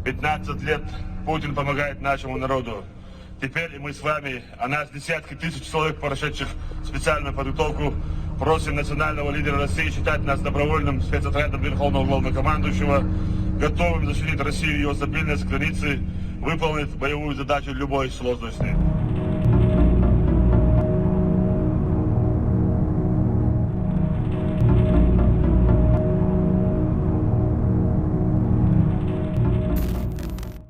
15 лет Путин помогает нашему народу. Теперь и мы с вами, а нас десятки тысяч человек, прошедших специальную подготовку, просим национального лидера России считать нас добровольным спецотрядом Верховного Главнокомандующего, готовым защитить Россию и ее стабильность границы, выполнить боевую задачу любой сложности.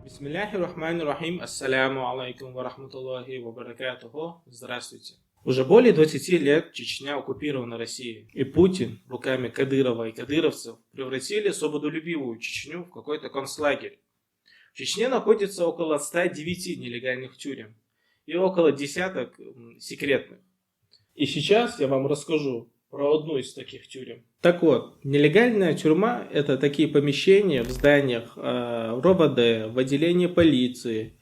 Бисмиллахир-рахманир-рахим. Ассаляму алейкум ва рахматуллахи ва баракатуху. Здравствуйте. Уже более 20 лет Чечня оккупирована Россией. И Путин руками Кадырова и кадыровцев превратили свободолюбивую Чечню в какой-то концлагерь. В Чечне находится около 109 нелегальных тюрем и около десяток секретных. И сейчас я вам расскажу про одну из таких тюрем. Так вот, нелегальная тюрьма – это такие помещения в зданиях РОВД, в отделении полиции,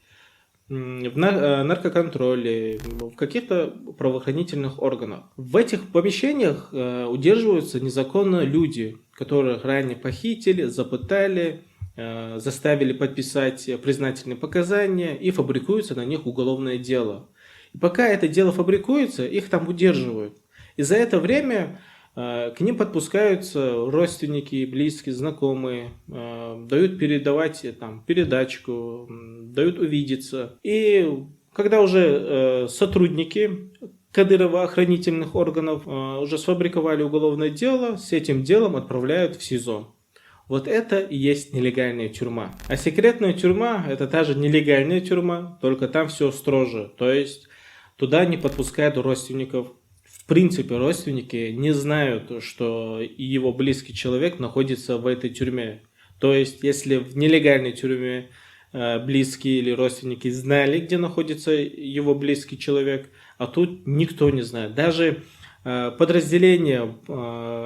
в наркоконтроле, в каких-то правоохранительных органах. В этих помещениях удерживаются незаконно люди, которых ранее похитили, запытали, заставили подписать признательные показания и фабрикуется на них уголовное дело. И пока это дело фабрикуется, их там удерживают. И за это время к ним подпускаются родственники, близкие, знакомые, дают передавать там, передачку, дают увидеться. И когда уже сотрудники кадырово-охранительных органов уже сфабриковали уголовное дело, с этим делом отправляют в СИЗО. Вот это и есть нелегальная тюрьма. А секретная тюрьма – это та же нелегальная тюрьма, только там все строже. То есть туда не подпускают родственников. В принципе, родственники не знают, что его близкий человек находится в этой тюрьме. То есть, если в нелегальной тюрьме близкие или родственники знали, где находится его близкий человек, а тут никто не знает. Даже подразделения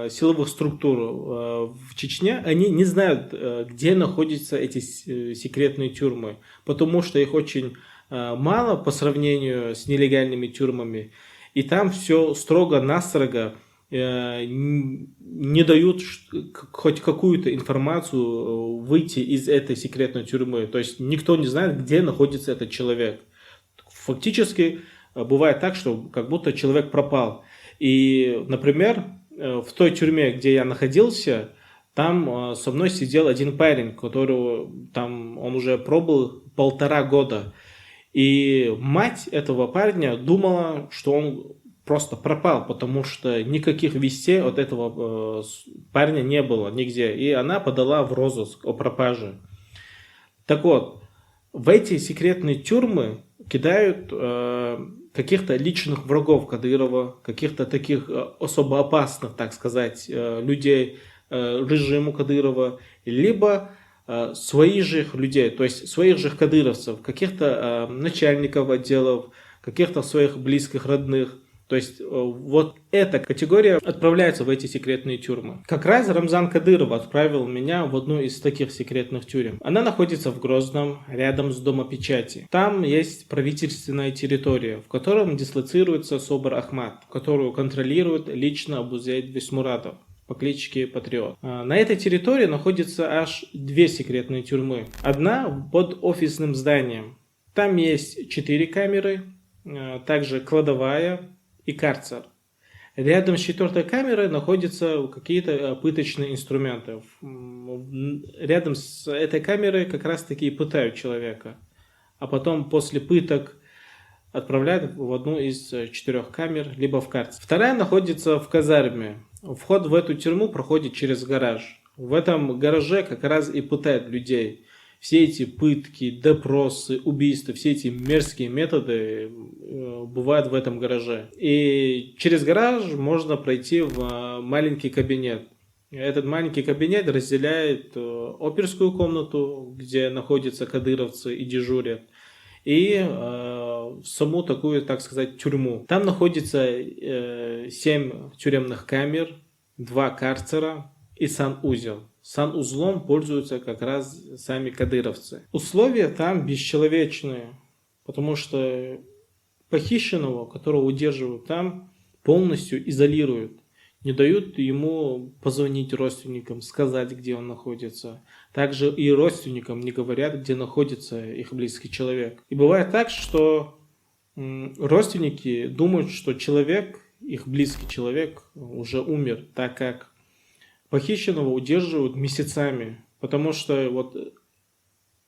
силовых структур в Чечне, они не знают, где находятся эти секретные тюрьмы, потому что их очень мало по сравнению с нелегальными тюрьмами. И там все строго-настрого, не дают хоть какую-то информацию выйти из этой секретной тюрьмы. То есть никто не знает, где находится этот человек. Фактически бывает так, что как будто человек пропал. И, например, в той тюрьме, где я находился, там со мной сидел один парень, которого там он уже пробыл 1,5 года. И мать этого парня думала, что он просто пропал, потому что никаких вестей от этого парня не было нигде. И она подала в розыск о пропаже. Так вот, в эти секретные тюрьмы кидают каких-то личных врагов Кадырова, каких-то таких особо опасных, так сказать, людей режиму Кадырова, либо своих же людей, то есть своих же кадыровцев, каких-то начальников отделов, каких-то своих близких, родных. То есть вот эта категория отправляется в эти секретные тюрьмы. Как раз Рамзан Кадыров отправил меня в одну из таких секретных тюрем. Она находится в Грозном, рядом с Домом печати. Там есть правительственная территория, в котором дислоцируется Собор Ахмат, которую контролирует лично Абузейд Висмуратов по кличке Патриот. На этой территории находится аж 2 секретные тюрьмы. Одна под офисным зданием. Там есть 4 камеры, также кладовая и карцер. Рядом с 4-й камерой находятся какие-то пыточные инструменты. Рядом с этой камерой как раз таки пытают человека. А потом после пыток отправляют в одну из 4 камер, либо в карцер. Вторая находится в казарме. Вход в эту тюрьму проходит через гараж. В этом гараже как раз и пытают людей. Все эти пытки, допросы, убийства, все эти мерзкие методы бывают в этом гараже. И через гараж можно пройти в маленький кабинет. Этот маленький кабинет разделяет оперскую комнату, где находятся кадыровцы и дежурят, и саму такую, так сказать, тюрьму. Там находится 7 тюремных камер, 2 карцера и санузел. Санузлом пользуются как раз сами кадыровцы. Условия там бесчеловечные, потому что похищенного, которого удерживают там, полностью изолируют. не дают ему позвонить родственникам, сказать, где он находится. Также и родственникам не говорят, где находится их близкий человек. И бывает так, что родственники думают, что человек, их близкий человек, уже умер, так как похищенного удерживают месяцами, потому что вот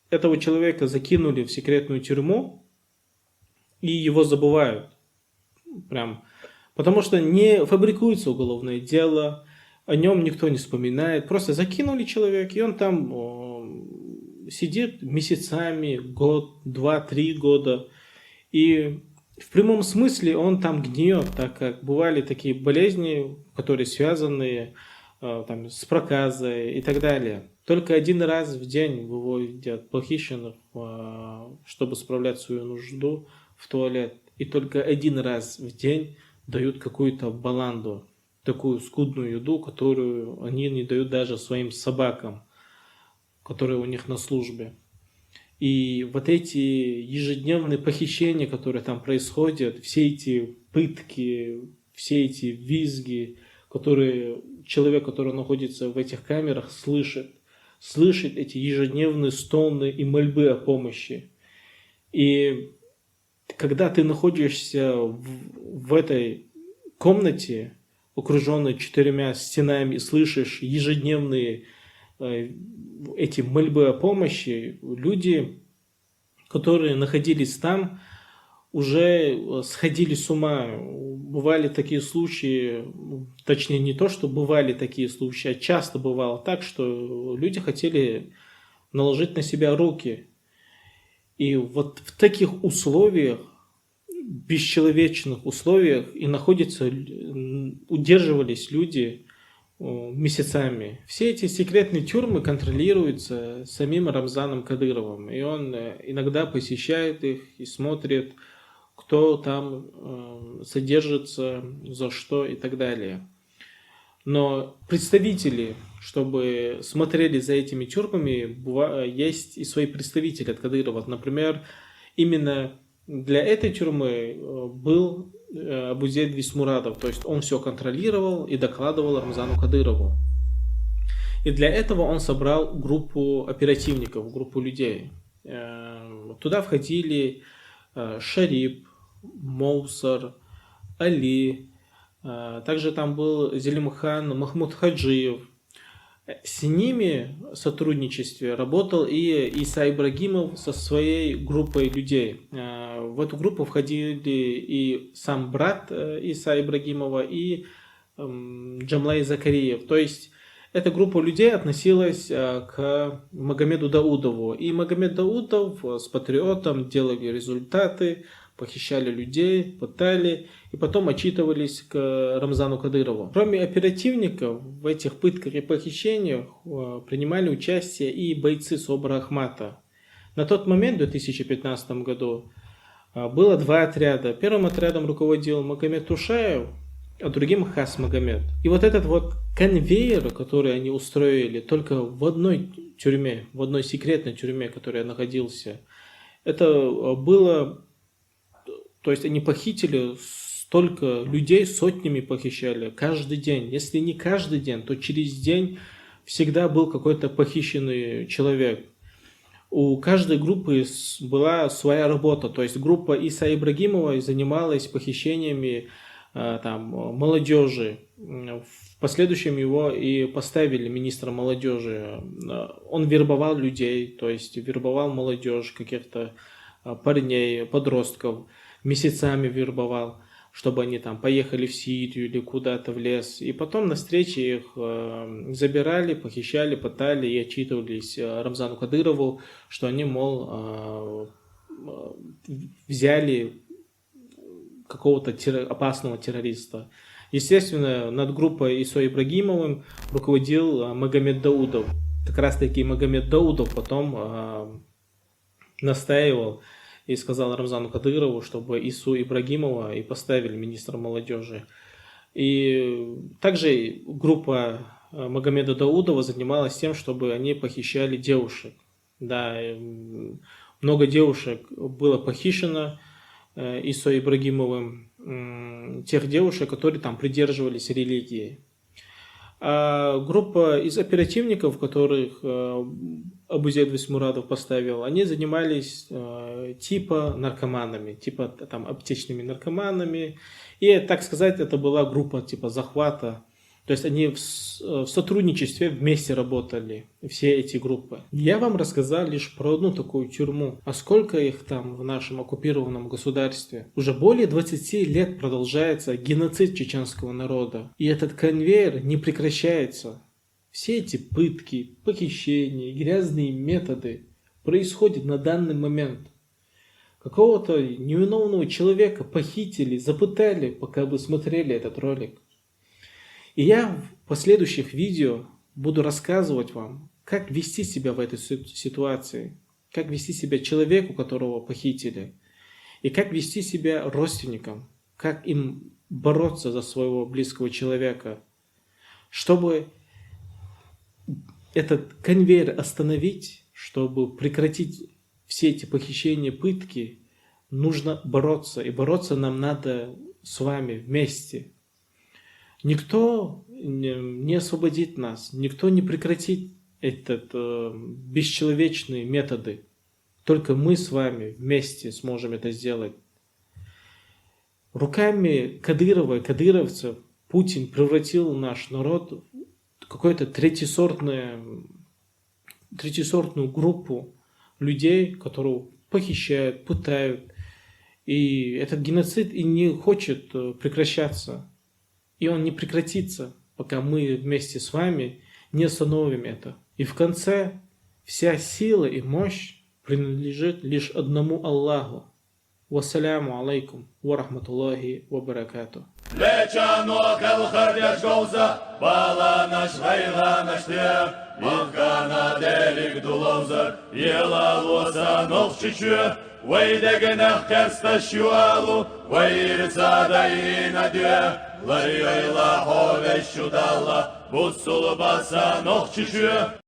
этого человека закинули в секретную тюрьму и его забывают. Прям. Потому что не фабрикуется уголовное дело, о нем никто не вспоминает. Просто закинули человека, и он там сидит месяцами, год, 2-3 года. И в прямом смысле он там гниет, так как бывали такие болезни, которые связаны там, с проказой и так далее. Только один раз в день выводят похищенных, чтобы справлять свою нужду в туалет. И только один раз в день дают какую-то баланду, такую скудную еду, которую они не дают даже своим собакам, которые у них на службе. И вот эти ежедневные похищения, которые там происходят, все эти пытки, все эти визги, которые человек, который находится в этих камерах, слышит эти ежедневные стоны и мольбы о помощи. И когда ты находишься в этой комнате, окруженной 4 стенами, и слышишь ежедневные эти мольбы о помощи, люди, которые находились там, уже сходили с ума. Бывали такие случаи, точнее не то, что бывали такие случаи, а часто бывало так, что люди хотели наложить на себя руки. И вот в таких условиях, бесчеловечных условиях, и удерживались люди месяцами. Все эти секретные тюрьмы контролируются самим Рамзаном Кадыровым. И он иногда посещает их и смотрит, кто там содержится, за что и так далее. Но представители, чтобы смотрели за этими тюрьмами, есть и свои представители от Кадырова. Например, именно для этой тюрьмы был Абузель Висмурадов, то есть он все контролировал и докладывал Рамзану Кадырову. И для этого он собрал группу оперативников, группу людей. Туда входили Шарип, Моусар, Али, также там был Зелимхан Махмуд Хаджиев. С ними в сотрудничестве работал и Иса Ибрагимов со своей группой людей. В эту группу входили и сам брат Иса Ибрагимова, и Джамлай Закариев. То есть эта группа людей относилась к Магомеду Даудову. И Магомед Даудов с патриотом делали результаты, похищали людей, пытали и потом отчитывались к Рамзану Кадырову. Кроме оперативников, в этих пытках и похищениях принимали участие и бойцы СОБРа Ахмата. На тот момент, в 2015 году, было 2 отряда. Первым отрядом руководил Магомед Тушаев, а другим Хас Магомед. И вот этот вот конвейер, который они устроили только в одной тюрьме, в одной секретной тюрьме, в которой я находился, это было... То есть они похитили столько людей, сотнями похищали каждый день. Если не каждый день, то через день всегда был какой-то похищенный человек. У каждой группы была своя работа. То есть группа Иса Ибрагимова занималась похищениями молодежи. В последующем его и поставили министром молодежи. Он вербовал людей, то есть вербовал молодежь, каких-то парней, подростков. Месяцами вербовал, чтобы они там поехали в Сирию или куда-то в лес. И потом на встрече их забирали, похищали, пытали и отчитывались Рамзану Кадырову, что они, мол, взяли какого-то опасного террориста. Естественно, над группой Исой Ибрагимовым руководил Магомед Даудов. Как раз таки Магомед Даудов потом настаивал и сказал Рамзану Кадырову, чтобы Ису Ибрагимова и поставили министром молодежи. И также группа Магомеда Даудова занималась тем, чтобы они похищали девушек. Да, много девушек было похищено Исой Ибрагимовым, тех девушек, которые там придерживались религии. А группа из оперативников, которых Абузейд Весьмурадов поставил, они занимались типа наркоманами, типа там аптечными наркоманами. И, так сказать, это была группа типа захвата. То есть они в сотрудничестве вместе работали, все эти группы. Я вам рассказал лишь про одну такую тюрьму. А сколько их там в нашем оккупированном государстве? Уже более 20 лет продолжается геноцид чеченского народа. И этот конвейер не прекращается. Все эти пытки, похищения, грязные методы происходят на данный момент. Какого-то невиновного человека похитили, запытали, пока вы смотрели этот ролик. И я в последующих видео буду рассказывать вам, как вести себя в этой ситуации, как вести себя человеку, которого похитили, и как вести себя родственникам, как им бороться за своего близкого человека, чтобы этот конвейер остановить, чтобы прекратить все эти похищения, пытки, нужно бороться, и бороться нам надо с вами вместе. Никто не освободит нас, никто не прекратит этот бесчеловечные методы. Только мы с вами вместе сможем это сделать. Руками Кадырова и кадыровцев Путин превратил наш народ в какую-то третьесортную группу людей, которые похищают, пытают. И этот геноцид и не хочет прекращаться. И он не прекратится, пока мы вместе с вами не остановим это. И в конце вся сила и мощь принадлежит лишь одному Аллаху. Вассаляму алейкум ва рахматуллахи ва баракату. Вейдегенах керстащуалу, вейрца дайна дюэ, ларьёйла ховещудалла, буссулбаса нохчичуэ,